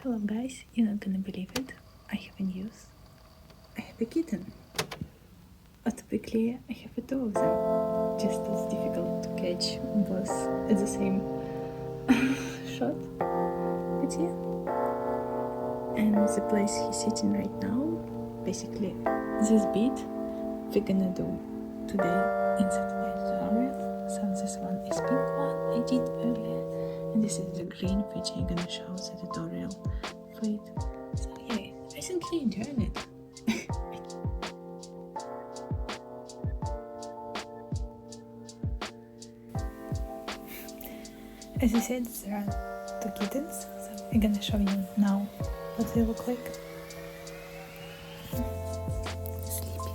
Hello guys, you're not gonna believe it. I have a news. I have a kitten. Or typically I have two of them. Just as difficult to catch both at the same shot. But yeah. And the place he's sitting right now, basically this bit we're gonna do today in Saturday tutorial. So this one is pink one I did earlier. And this is the green which I'm gonna show the tutorial for it. So yeah, I think you enjoyed it. As I said, there are two kittens, so I'm gonna show you now what they look like. Sleepy.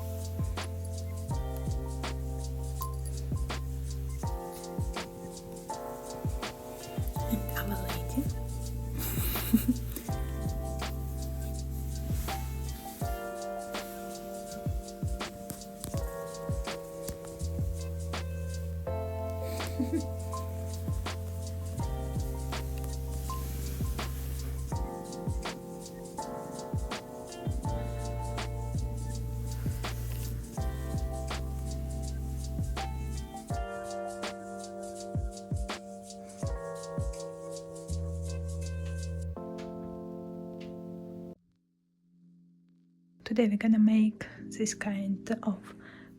And our lady. Today we're gonna make this kind of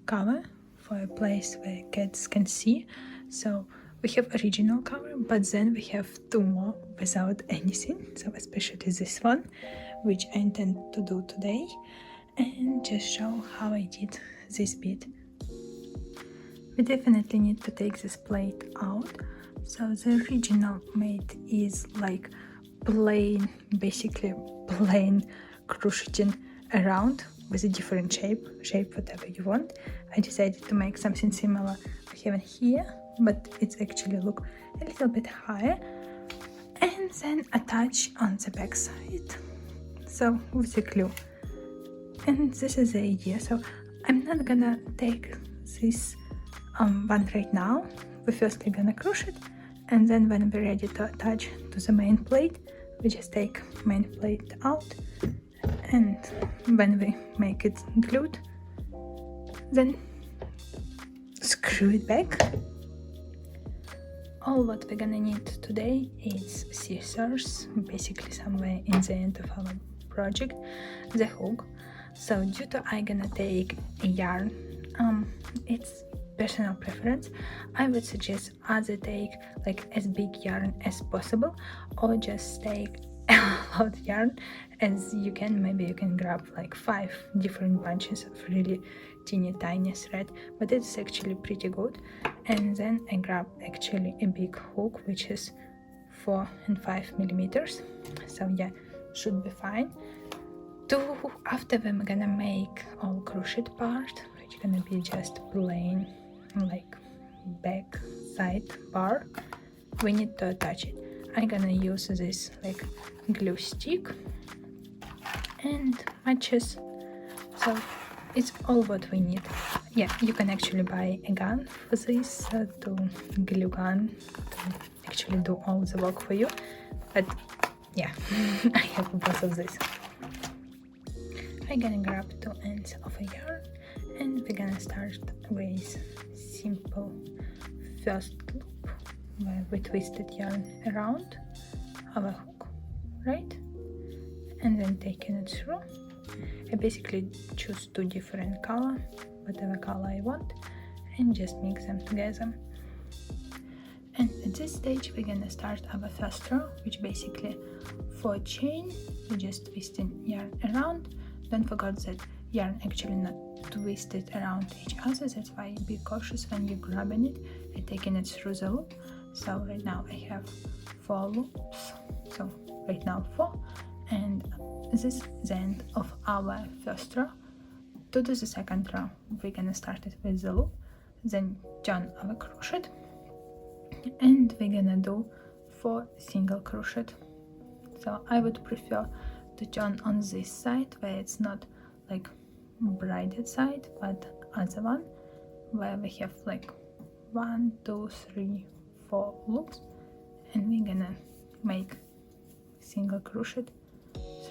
cover for a place where cats can see. So we have original cover, but then we have two more without anything. So especially this one, which I intend to do today, and just show how I did this bit. We definitely need to take this plate out. So the original made is like plain, basically plain crocheting around with a different shape whatever you want. I decided to make something similar I have here, but it's actually look a little bit higher, and then attach on the back side, so with the glue. And this is the idea. So I'm not gonna take this one right now. We're firstly gonna crochet, and then when we're ready to attach to the main plate, we just take main plate out, and when we make it glued, then screw it back. All what we're gonna need today is scissors, basically somewhere in the end of our project, the hook. So due to I'm gonna take a yarn, it's personal preference. I would suggest either take like as big yarn as possible, or just take a lot of yarn as you can. Maybe you can grab like 5 different bunches of really teeny tiny thread, but it's actually pretty good. And then I grab actually a big hook, which is 4 and 5 millimeters. So yeah, should be fine. After we're gonna make our crochet part, which is gonna be just plain like back side bar, we need to attach it. I'm gonna use this like glue stick and matches. So it's all what we need. Yeah, you can actually buy a gun for this, to glue gun to actually do all the work for you. But yeah, I have both of this. I'm gonna grab 2 ends of a yarn, and we're gonna start with simple first loop where we twisted yarn around our hook, right? And then taking it through. I basically choose 2 different colors, whatever color I want, and just mix them together. And at this stage we're gonna start our first row, which basically for chain we're just twisting yarn around. Don't forget that yarn actually not twisted around each other, that's why be cautious when you're grabbing it and taking it through the loop. So right now I have 4 loops, so right now 4, and this is the end of our first row. To do the second row, we're gonna start it with the loop, then turn our crochet, and we're gonna do 4 single crochet. So I would prefer to turn on this side where it's not like braided side, but other one where we have like 1, 2, 3, 4 loops, and we're gonna make single crochet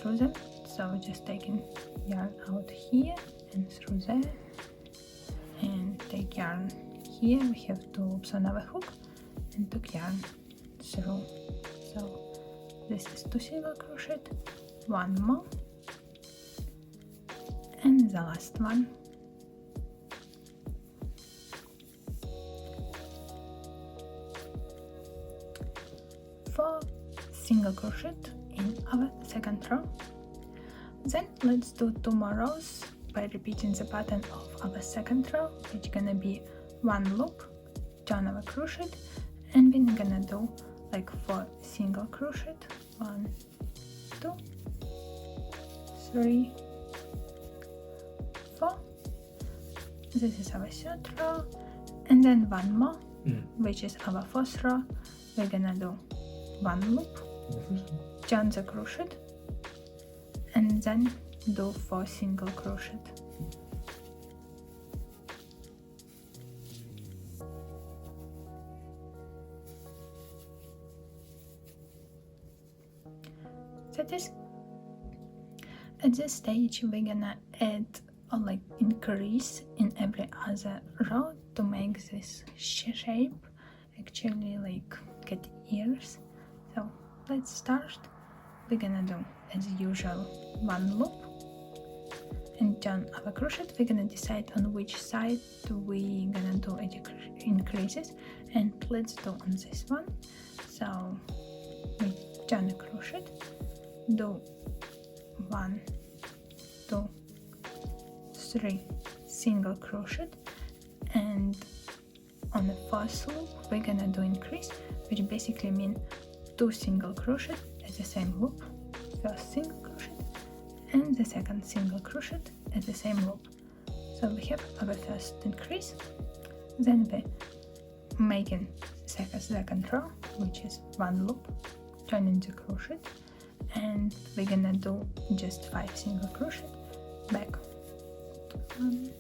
through them. So just taking yarn out here and through there, and take yarn here. We have 2 loops on our hook and took yarn through. So this is 2 single crochet, 1 more, and the last one. 4 single crochet in our second row. Then let's do 2 more rows by repeating the pattern of our second row, which gonna be 1 loop, turn our crochet, and we're gonna do like 4 single crochet, 1, 2, 3, 4. This is our third row, and then 1 more, which is our fourth row. We're gonna do 1 loop, turn the crochet, and then do 4 single crochet. That is, at this stage we're gonna add or like increase in every other row to make this shape actually like get ears. So let's start. We're gonna do as usual 1 loop and turn our crochet. We're gonna decide on which side we're gonna do increases, and let's do on this one. So we turn a crochet, do 1, 2, 3 single crochet, and on the first loop we're gonna do increase, which basically means 2 single crochet at the same loop, first single crochet, and the second single crochet at the same loop. So we have our first increase, then we making second row, which is 1 loop, turning the crochet, and we're gonna do just 5 single crochet back. 1,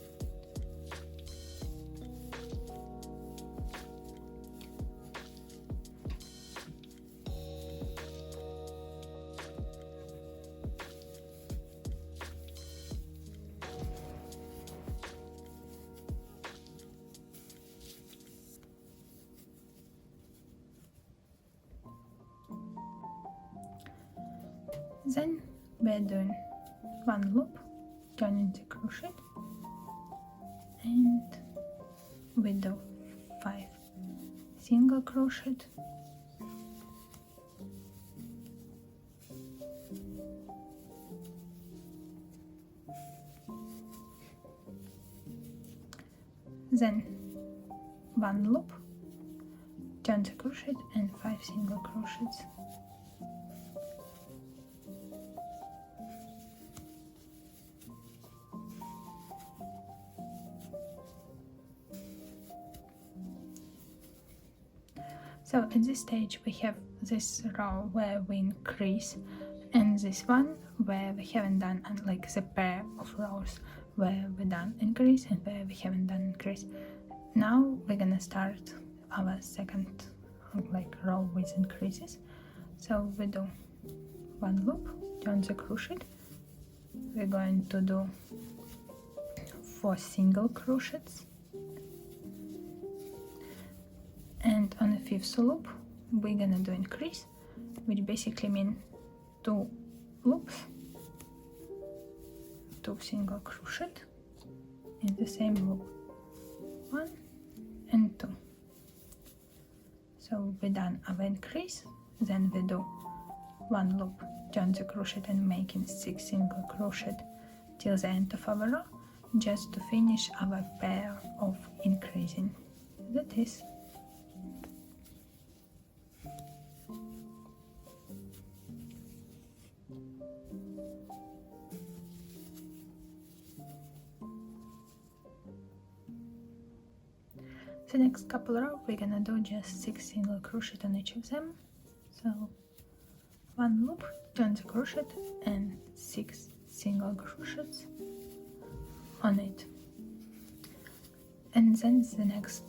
then we're doing 1 loop, turning the crochet, and we do 5 single crochet, then 1 loop, turn the crochet, and 5 single crochets. So at this stage we have this row where we increase, and this one where we haven't done, like the pair of rows where we done increase and where we haven't done increase. Now we're gonna start our second like row with increases. So we do 1 loop, turn the crochet, we're going to do 4 single crochets, and on the 5th loop we're gonna do increase, which basically means 2 loops, 2 single crochet in the same loop, 1 and 2. So we done our increase, then we do 1 loop, turn the crochet, and making 6 single crochet till the end of our row, just to finish our pair of increasing. That is. The next couple rows we're gonna do just 6 single crochet on each of them. So 1 loop, turn the crochet, and 6 single crochets on it. And then the next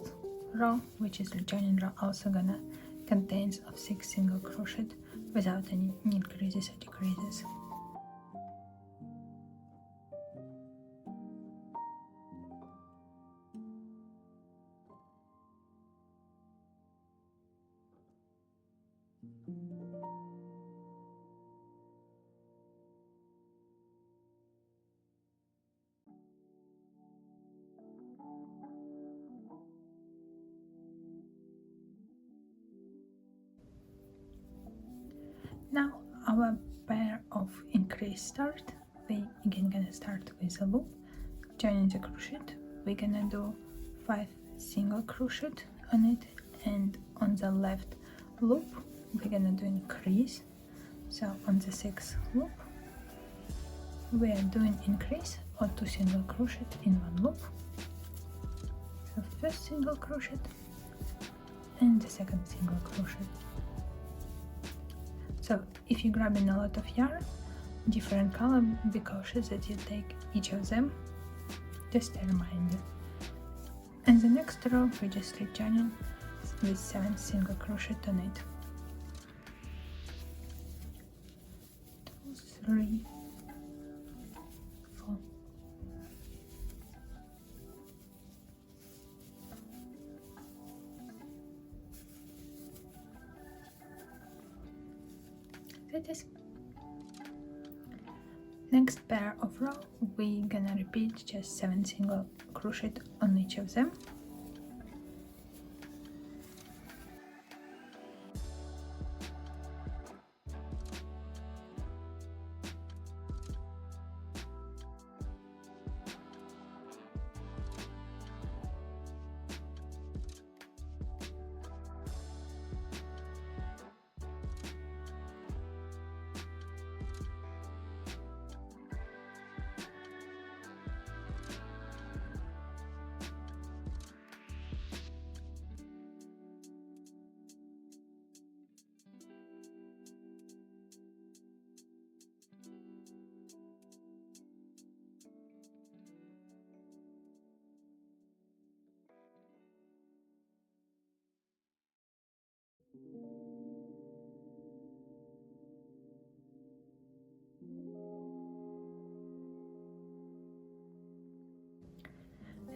row, which is returning row, also gonna contains of 6 single crochet without any increases or decreases. our pair of increase start, we again gonna start with a loop, joining the crochet. We're gonna do 5 single crochet on it, and on the left loop we're gonna do increase. So on the 6th loop we are doing increase or 2 single crochet in one loop. So first single crochet and the second single crochet. So if you're grabbing a lot of yarn, different color, be cautious that you take each of them, just a reminder. And the next row we're just returning with 7 single crochet on it. 2, 3, 4. That is. Next pair of row we're gonna repeat just 7 single crochet on each of them.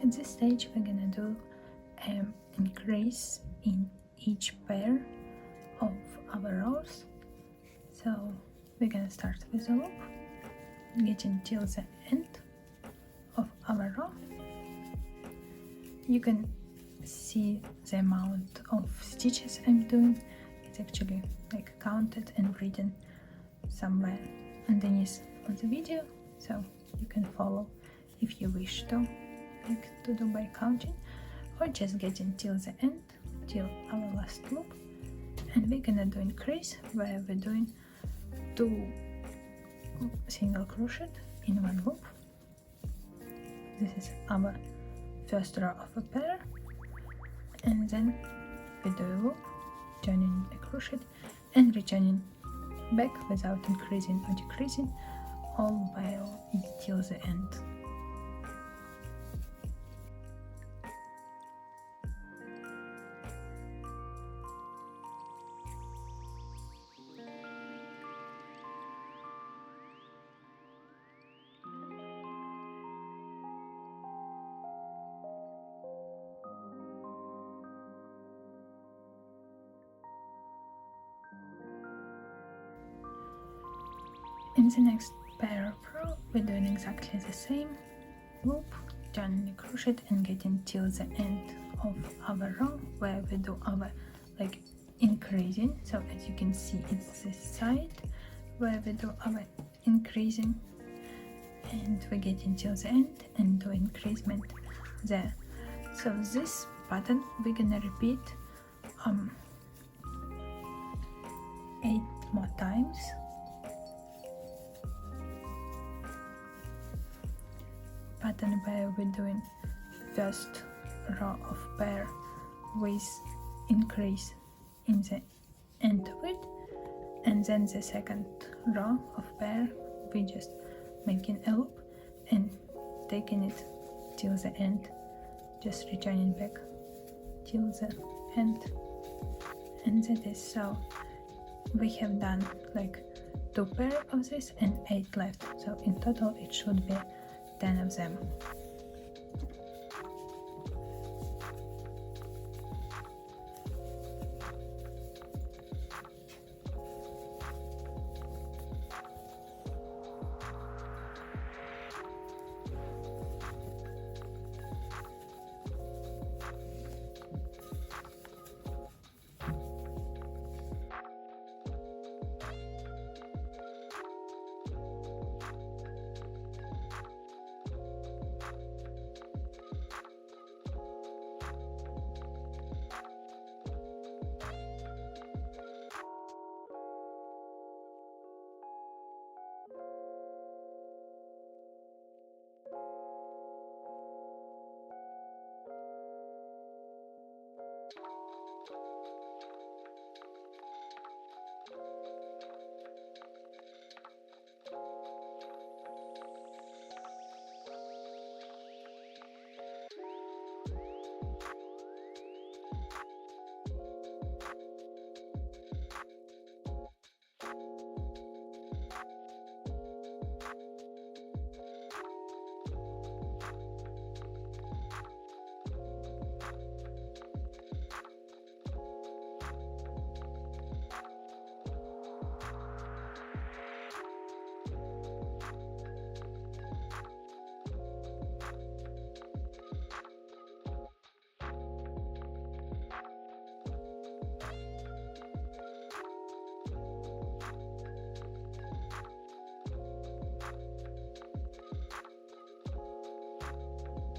At this stage we're gonna do an increase in each pair of our rows. So we're gonna start with a loop, getting till the end of our row. You can see the amount of stitches I'm doing. It's actually like counted and written somewhere underneath of the video, so you can follow if you wish to do by counting, or just getting till the end, till our last loop. And we're gonna do increase where we're doing 2 single crochet in one loop. This is our first row of a pair, and then we do a loop, joining a crochet and returning back without increasing or decreasing, all while till the end. In the next pair of row, we're doing exactly the same loop, joining a crochet and getting till the end of our row where we do our like increasing. So as you can see, it's this side where we do our increasing, and we get till the end and do increasement there. So this pattern we're gonna repeat 8 more times. Pattern where we're doing first row of pair with increase in the end of it, and then the second row of pair we just making a loop and taking it till the end, just returning back till the end. And that is so we have done like 2 pair of this and 8 left, so in total it should be 10 of them.